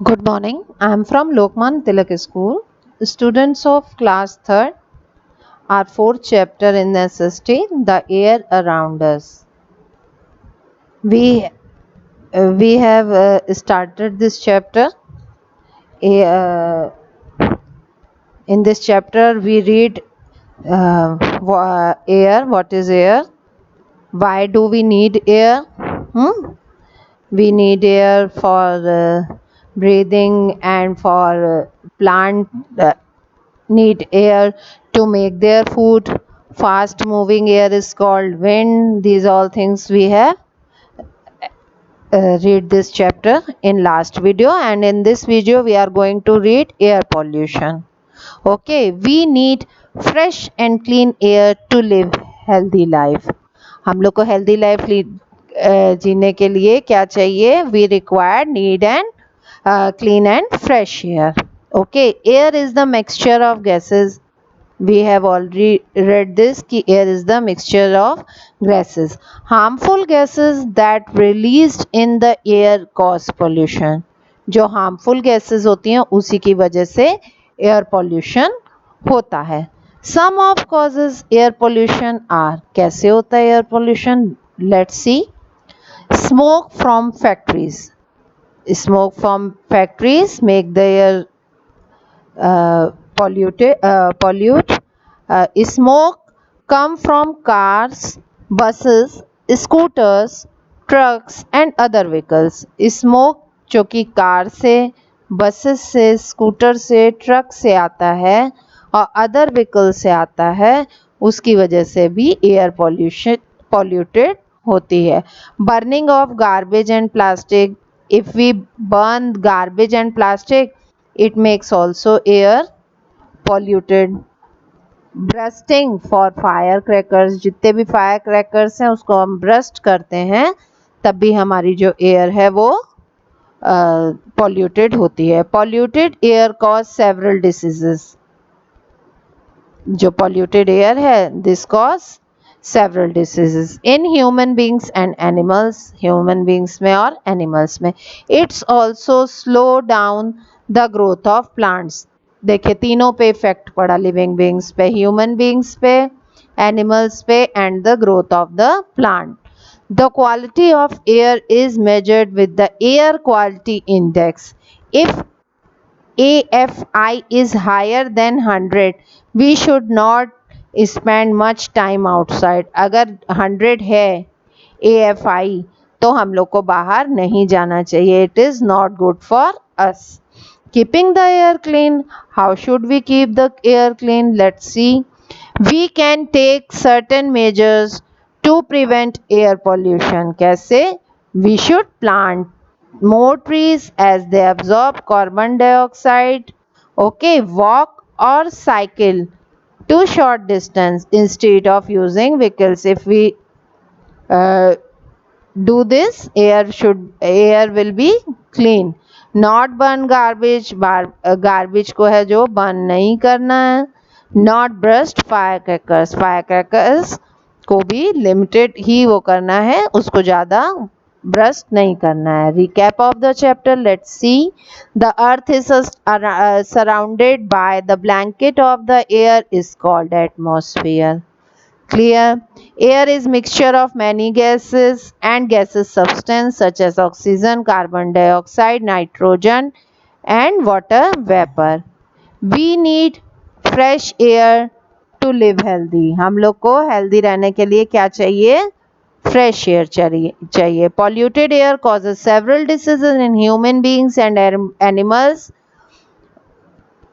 Good morning. I am from Lokman Tilak School. Students of class 3rd, our fourth chapter in the SST, the air around us. We have started this chapter. Uh, in this chapter, we read air. What is air? Why do we need air? Hmm? We need air for breathing and for plant. Need air to make their food. Fast moving air is called wind. These all things we have read this chapter in last video, and in this video we are going to read air pollution. Okay, we need fresh and clean air to live healthy life. हम लोग को healthy life जीने के लिए क्या चाहिए? We require need and clean and fresh air. Okay, air is the mixture of gases. We have already read this कि air is the mixture of gases. Harmful gases that released in the air cause pollution. जो harmful gases होती हैं उसी की वजह से air pollution होता है. Some of causes air pollution are. कैसे होता है air pollution? Let's see. Smoke from factories. Smoke from factories make the air pollute. Smoke come from cars, buses, scooters, trucks and other vehicles. Smoke जो कि car से, buses से, scooter से, truck से आता है और अदर व्हीकल से आता है, उसकी वजह से भी एयर पॉल्यूटेड होती है. Burning of garbage and plastic. If we burn garbage and plastic, it makes also air polluted. Bursting for fire crackers. जितने भी फायर क्रैकर्स हैं उसको हम ब्रस्ट करते हैं तब भी हमारी जो एयर है वो पॉल्यूटेड होती है. Polluted air cause several diseases. जो पॉल्यूटेड एयर है this cause several diseases in human beings and animals. Human beings में और animals में. It's also slow down the growth of plants. देखिए तीनों पे इफेक्ट पड़ा, लिविंग बींग्स पे, ह्यूमन बींग्स पे, एनिमल्स पे and the growth of the plant. The quality of air is measured with the air quality index. If AFI is higher than 100, we should not spend much time outside. अगर 100 है AFI तो हम लोग को बाहर नहीं जाना चाहिए. It is not good for us. Keeping the air clean. How should we keep the air clean? Let's see. We can take certain measures to prevent air pollution. कैसे? We should plant more trees as they absorb carbon dioxide. Okay, walk or cycle to short distance instead of using vehicles. If we uh, do this, air will be clean. Not burn garbage. Garbage को है जो burn नहीं करना है. Not burst firecrackers. Firecrackers को भी limited ही वो करना है, उसको ज़्यादा ब्रस्ट नहीं करना है. Recap of the chapter. Let's see. The earth is surrounded by the blanket of the air is called atmosphere. Clear? Air is mixture of many gases and gaseous substance such as oxygen, carbon dioxide, nitrogen and water vapor. We need fresh air to live healthy. हम लोग को healthy रहने के लिए क्या चाहिए? Fresh air चाहिए. Polluted air causes several diseases in human beings and animals.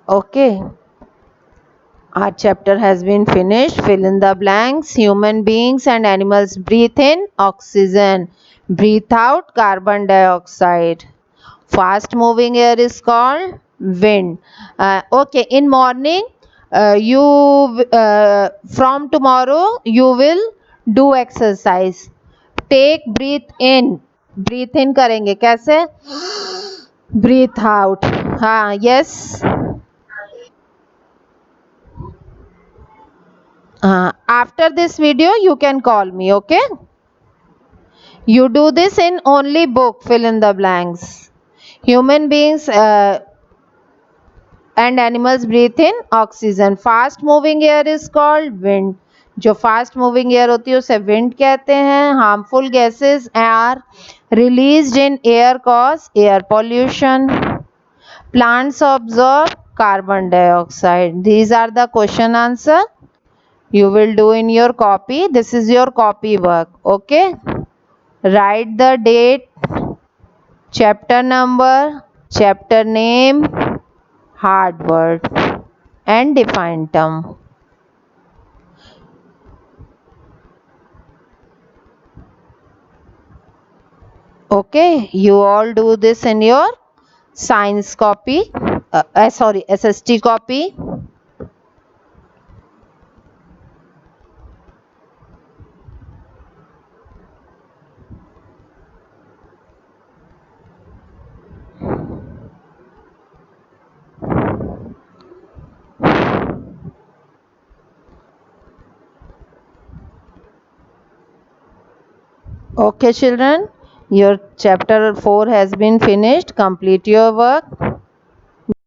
Okay. Our chapter has been finished. Fill in the blanks. Human beings and animals breathe in oxygen, breathe out carbon dioxide. Fast moving air is called wind. Okay, in morning, from tomorrow you will do exercise. Take breathe in करेंगे कैसे? Breathe out. हाँ, yes. After this video you can call me. Okay, you do this in only book. Fill in the blanks. Human beings and animals breathe in oxygen. Fast moving air is called wind. जो fast moving air होती है उसे wind कहते हैं. Harmful gases are released in air cause air pollution. Plants absorb carbon dioxide. These are the question answer you will do in your copy. This is your copy work. Okay. Write the date, chapter number, chapter name, hard word and define term. Okay. You all do this in your science copy. Sorry, SST copy. Okay children, your chapter 4 has been finished. Complete your work.